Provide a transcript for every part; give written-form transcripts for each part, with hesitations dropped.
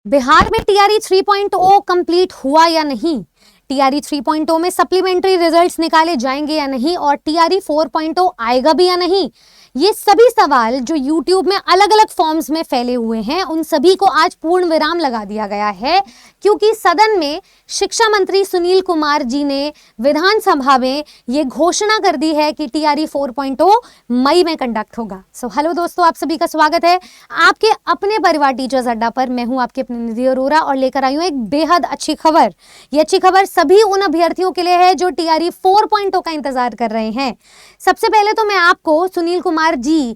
बिहार में TRE 3.0 complete हुआ या नहीं, टीआरई 3.0 में सप्लीमेंट्री रिजल्ट्स निकाले जाएंगे या नहीं, और टीआरई 4.0 आएगा भी या नहीं, ये सभी सवाल जो YouTube में अलग अलग फॉर्म्स में फैले हुए हैं, उन सभी को आज पूर्ण विराम लगा दिया गया है, क्योंकि सदन में शिक्षा मंत्री सुनील कुमार जी ने विधानसभा में ये घोषणा कर दी है कि टीआरई 4.0 मई में कंडक्ट होगा। सो हेलो दोस्तों, आप सभी का स्वागत है आपके अपने परिवार टीचर्स अड्डा पर। मैं हूं आपकी अपनी निधि अरोरा और लेकर आई हूं एक बेहद अच्छी खबर। ये अच्छी खबर सभी उन अभ्यर्थियों के लिए है जो टीआरई 4.0 का इंतजार कर रहे हैं। सबसे पहले तो मैं आपको सुनील कुमार जी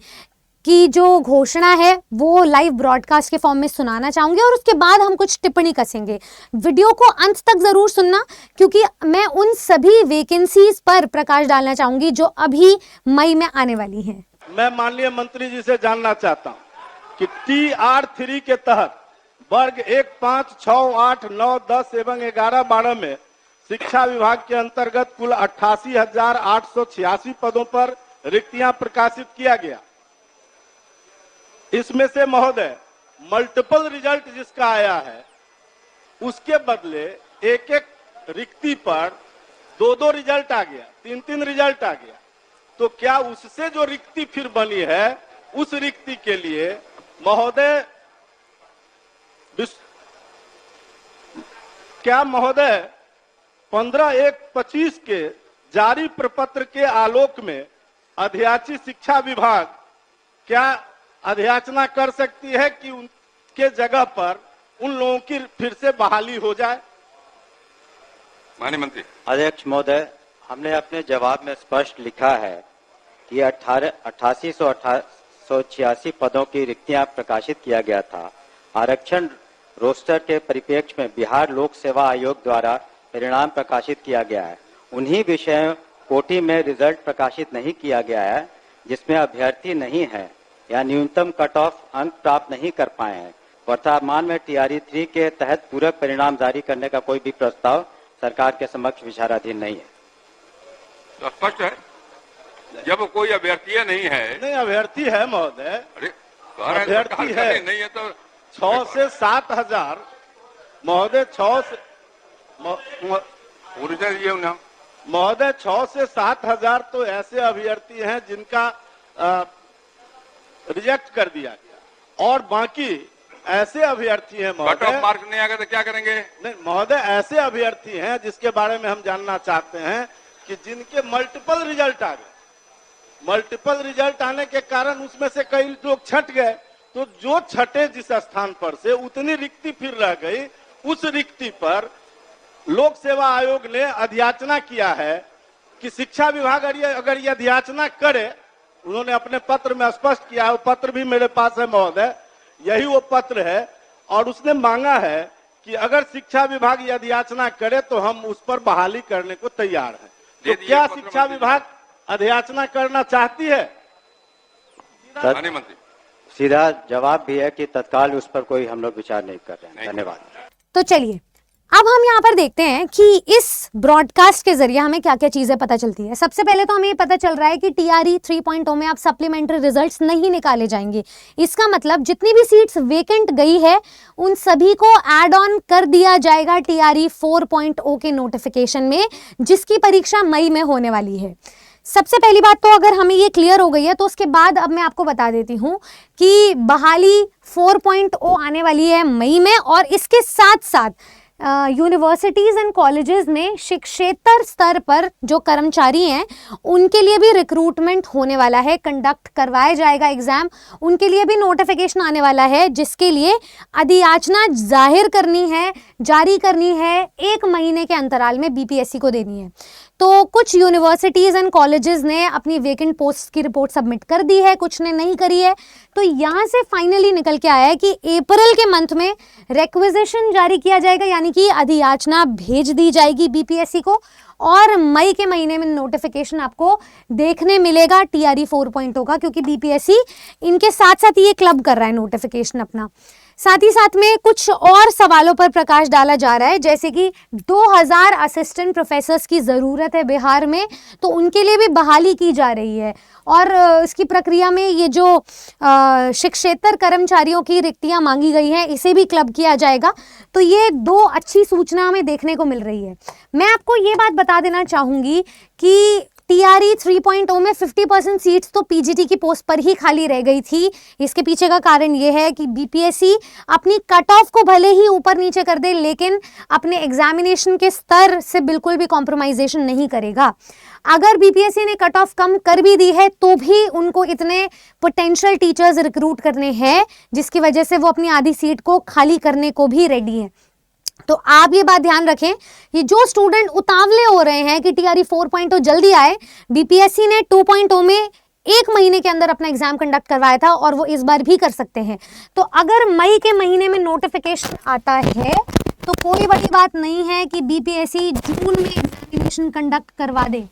की जो घोषणा है वो लाइव ब्रॉडकास्ट के फॉर्म में सुनाना चाहूंगी और उसके बाद हम कुछ टिप्पणी कसेंगे। वीडियो को अंत तक जरूर सुनना, क्योंकि मैं उन सभी वैकेंसीज पर प्रकाश डालना चाहूंगी जो अभी मई में आने वाली हैं। मैं माननीय मंत्री जी से जानना चाहता हूं कि TR3 के तहत वर्ग 1, 5, 6, 8, 9, 10 एवं 11, 12 में शिक्षा विभाग के अंतर्गत कुल 88,886 पदों पर रिक्तियां प्रकाशित किया गया। इसमें से महोदय मल्टीपल रिजल्ट जिसका आया है उसके बदले एक एक रिक्ति पर 2-2 रिजल्ट आ गया, 3-3 रिजल्ट आ गया। तो क्या उससे जो रिक्ति फिर बनी है उस रिक्ति के लिए महोदय क्या महोदय 15/1/25 के जारी प्रपत्र के आलोक में अध्याची शिक्षा विभाग क्या अध्याचना कर सकती है कि उनके जगह पर उन लोगों की फिर से बहाली हो जाए? माननीय मंत्री। अध्यक्ष महोदय, हमने अपने जवाब में स्पष्ट लिखा है कि 8886 पदों की रिक्तियां प्रकाशित किया गया था। आरक्षण रोस्टर के परिप्रेक्ष्य में बिहार लोक सेवा आयोग द्वारा परिणाम प्रकाशित किया गया है। उन्हीं विषयों कोटि में रिजल्ट प्रकाशित नहीं किया गया है जिसमें अभ्यर्थी नहीं है या न्यूनतम कट ऑफ अंक प्राप्त नहीं कर पाए हैं। वर्तमान में TRE 3 के तहत पूरक परिणाम जारी करने का कोई भी प्रस्ताव सरकार के समक्ष विचाराधीन नहीं है। तो स्पष्ट है, जब कोई अभ्यर्थी नहीं है। नहीं, अभ्यर्थी है महोदय। अरे अभ्यर्थी है, नहीं है तो 6 से 7 हजार महोदय, 6 से महोदय 6 से 7 हजार तो ऐसे अभ्यर्थी हैं जिनका रिजेक्ट कर दिया गया, और बाकी ऐसे अभ्यर्थी हैं महोदय। मार्क नहीं आएगा तो क्या करेंगे? नहीं महोदय, ऐसे अभ्यर्थी हैं जिसके बारे में हम जानना चाहते हैं कि जिनके मल्टीपल रिजल्ट आ गए। मल्टीपल रिजल्ट आने के कारण उसमें से कई लोग छट गए, तो जो छठे जिस स्थान पर से उतनी रिक्ति फिर रह गई, उस रिक्ति पर लोक सेवा आयोग ने अध्याचना किया है कि शिक्षा विभाग अगर ये अध्याचना करे, उन्होंने अपने पत्र में स्पष्ट किया है, वो पत्र भी मेरे पास है महोदय, यही वो पत्र है, और उसने मांगा है कि अगर शिक्षा विभाग ये अध्याचना करे तो हम उस पर बहाली करने को तैयार हैं। तो क्या शिक्षा विभाग अध्याचना करना चाहती है? माननीय मंत्री, सीधा जवाब भी है कि तत्काल उस पर कोई हम लोग विचार नहीं कर रहे हैं। धन्यवाद। तो चलिए अब हम यहाँ पर देखते हैं कि इस ब्रॉडकास्ट के जरिए हमें क्या क्या चीजें पता चलती है। सबसे पहले तो हमें ये पता चल रहा है कि TRE 3.0 में अब सप्लीमेंट्री रिजल्ट्स नहीं निकाले जाएंगे। इसका मतलब जितनी भी सीट्स वेकेंट गई है उन सभी को ऐड ऑन कर दिया जाएगा TRE 4.0 के नोटिफिकेशन में, जिसकी परीक्षा मई में होने वाली है। सबसे पहली बात तो अगर हमें ये क्लियर हो गई है तो उसके बाद अब मैं आपको बता देती हूँ कि बहाली 4.0 आने वाली है मई में, और इसके साथ साथ यूनिवर्सिटीज एंड कॉलेजेस में शिक्षेतर स्तर पर जो कर्मचारी हैं उनके लिए भी रिक्रूटमेंट होने वाला है, कंडक्ट करवाया जाएगा एग्जाम, उनके लिए भी नोटिफिकेशन आने वाला है, जिसके लिए अधियाचना जाहिर करनी है, जारी करनी है, 1 महीने के अंतराल में BPSC को देनी है। तो कुछ यूनिवर्सिटीज एंड कॉलेजेस ने अपनी वेकेंट पोस्ट की रिपोर्ट सबमिट कर दी है, कुछ ने नहीं करी है। तो यहाँ से फाइनली निकल के आया है कि अप्रैल के मंथ में रिक्विजिशन जारी किया जाएगा, यानी कि अधियाचना भेज दी जाएगी BPSC को, और मई के महीने में नोटिफिकेशन आपको देखने मिलेगा TRE 4.0 का, क्योंकि BPSC इनके साथ साथ ये क्लब कर रहा है नोटिफिकेशन अपना। साथ ही साथ में कुछ और सवालों पर प्रकाश डाला जा रहा है, जैसे कि 2000 असिस्टेंट प्रोफेसर्स की ज़रूरत है बिहार में, तो उनके लिए भी बहाली की जा रही है। और इसकी प्रक्रिया में ये जो शिक्षेतर कर्मचारियों की रिक्तियां मांगी गई हैं, इसे भी क्लब किया जाएगा। तो ये 2 अच्छी सूचना हमें देखने को मिल रही है। मैं आपको ये बात बता देना चाहूँगी कि टीआरई 3.0 में 50% सीट्स तो पीजीटी की पोस्ट पर ही खाली रह गई थी। इसके पीछे का कारण ये है कि बीपीएससी अपनी कट ऑफ को भले ही ऊपर नीचे कर दे, लेकिन अपने एग्जामिनेशन के स्तर से बिल्कुल भी कॉम्प्रोमाइजेशन नहीं करेगा। अगर बीपीएससी ने कट ऑफ कम कर भी दी है तो भी उनको इतने पोटेंशियल टीचर्स रिक्रूट करने हैं, जिसकी वजह से वो अपनी आधी सीट को खाली करने को भी रेडी है। तो आप ये बात ध्यान रखें, ये जो स्टूडेंट उतावले हो रहे हैं कि टीआरई 4.0 जल्दी आए, बीपीएससी ने 2.0 में 1 महीने के अंदर अपना एग्जाम कंडक्ट करवाया था और वो इस बार भी कर सकते हैं। तो अगर मई के महीने में नोटिफिकेशन आता है तो कोई बड़ी बात नहीं है कि बीपीएससी जून में एग्जामिनेशन कंडक्ट करवा दे।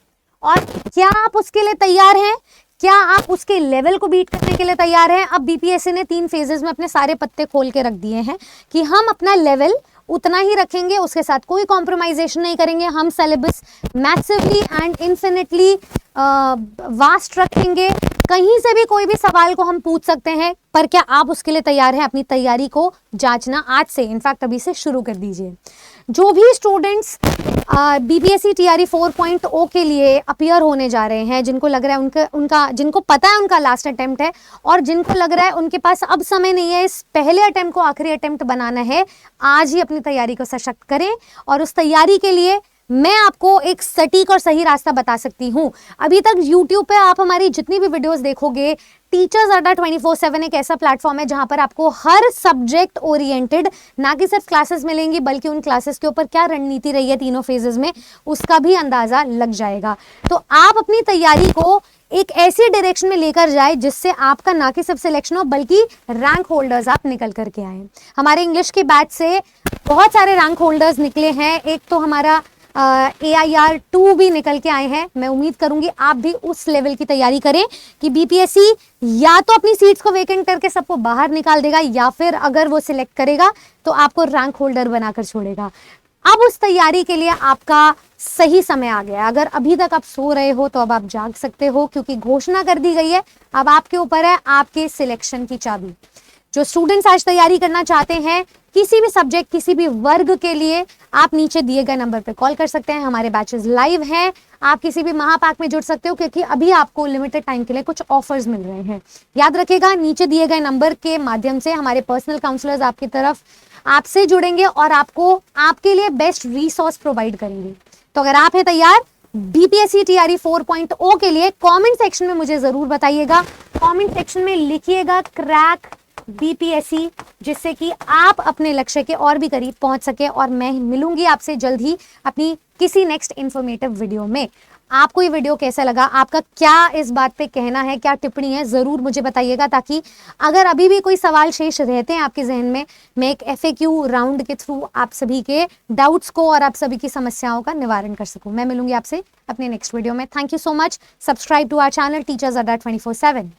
और क्या आप उसके लिए तैयार हैं? क्या आप उसके लेवल को बीट करने के लिए तैयार हैं? अब बीपीएससी ने 3 फेजेस में अपने सारे पत्ते खोल के रख दिए हैं कि हम अपना लेवल उतना ही रखेंगे, उसके साथ कोई कॉम्प्रोमाइजेशन नहीं करेंगे। हम syllabus massively and infinitely vast रखेंगे। कहीं से भी कोई भी सवाल को हम पूछ सकते हैं, पर क्या आप उसके लिए तैयार हैं? अपनी तैयारी को जांचना आज से, इनफैक्ट अभी से शुरू कर दीजिए। जो भी स्टूडेंट्स बीपीएससी टीआरई 4.0 के लिए अपीयर होने जा रहे हैं, जिनको लग रहा है उनका जिनको पता है उनका लास्ट अटेम्प्ट है और जिनको लग रहा है उनके पास अब समय नहीं है, इस पहले अटेम्प्ट को आखिरी अटेम्प्ट बनाना है, आज ही अपनी तैयारी को सशक्त करें। और उस तैयारी के लिए मैं आपको एक सटीक और सही रास्ता बता सकती हूँ। अभी तक YouTube पे आप हमारी जितनी भी वीडियोस देखोगे, टीचर्स अड्डा 24/7 एक ऐसा प्लेटफॉर्म है जहां पर आपको हर सब्जेक्ट ओरिएंटेड ना कि सिर्फ क्लासेस मिलेंगी, बल्कि उन क्लासेस के ऊपर क्या रणनीति रही है तीनों फेजेस में, उसका भी अंदाजा लग जाएगा। तो आप अपनी तैयारी को एक ऐसी डायरेक्शन में लेकर जाए जिससे आपका ना कि सिर्फ सिलेक्शन हो, बल्कि रैंक होल्डर्स आप निकल करके आए। हमारे इंग्लिश के बैच से बहुत सारे रैंक होल्डर्स निकले हैं। एक तो हमारा AIR 2 भी निकल के आए हैं। मैं उम्मीद करूंगी आप भी उस लेवल की तैयारी करें कि बीपीएससी या तो अपनी सीट्स को वेकेंट करके सबको बाहर निकाल देगा, या फिर अगर वो सिलेक्ट करेगा तो आपको रैंक होल्डर बनाकर छोड़ेगा। अब उस तैयारी के लिए आपका सही समय आ गया है। अगर अभी तक आप सो रहे हो तो अब आप जाग सकते हो, क्योंकि घोषणा कर दी गई है। अब आपके ऊपर है आपके सिलेक्शन की चाबी। जो स्टूडेंट्स आज तैयारी करना चाहते हैं किसी भी सब्जेक्ट, किसी भी वर्ग के लिए, आप नीचे दिए गए नंबर पर कॉल कर सकते हैं। हमारे बैचेस लाइव हैं। आप किसी भी महापैक में जुड़ सकते हो, क्योंकि अभी आपको लिमिटेड टाइम के लिए कुछ ऑफर्स मिल रहे हैं। याद रखिएगा, नीचे दिए गए नंबर के माध्यम से हमारे पर्सनल काउंसलर्स आपकी तरफ आपसे जुड़ेंगे और आपको आपके लिए बेस्ट रिसोर्स प्रोवाइड करेंगे। तो अगर आप हैं तैयार बीपीएससी टीआरई 4.0 के लिए, कमेंट सेक्शन में मुझे जरूर बताइएगा। कमेंट सेक्शन में लिखिएगा क्रैक बीपीएससी, जिससे कि आप अपने लक्ष्य के और भी करीब पहुंच सके। और मैं मिलूंगी आपसे जल्द ही अपनी किसी नेक्स्ट इंफॉर्मेटिव वीडियो में। आपको ये वीडियो कैसा लगा, आपका क्या इस बात पे कहना है, क्या टिप्पणी है, जरूर मुझे बताइएगा, ताकि अगर अभी भी कोई सवाल शेष रहते हैं आपके जहन में, मैं एक FAQ राउंड के थ्रू आप सभी के डाउट्स को और आप सभी की समस्याओं का निवारण कर सकूं। मैं मिलूंगी आपसे अपने नेक्स्ट वीडियो में। Thank you so much. Subscribe to our channel teachers Adda 24/7।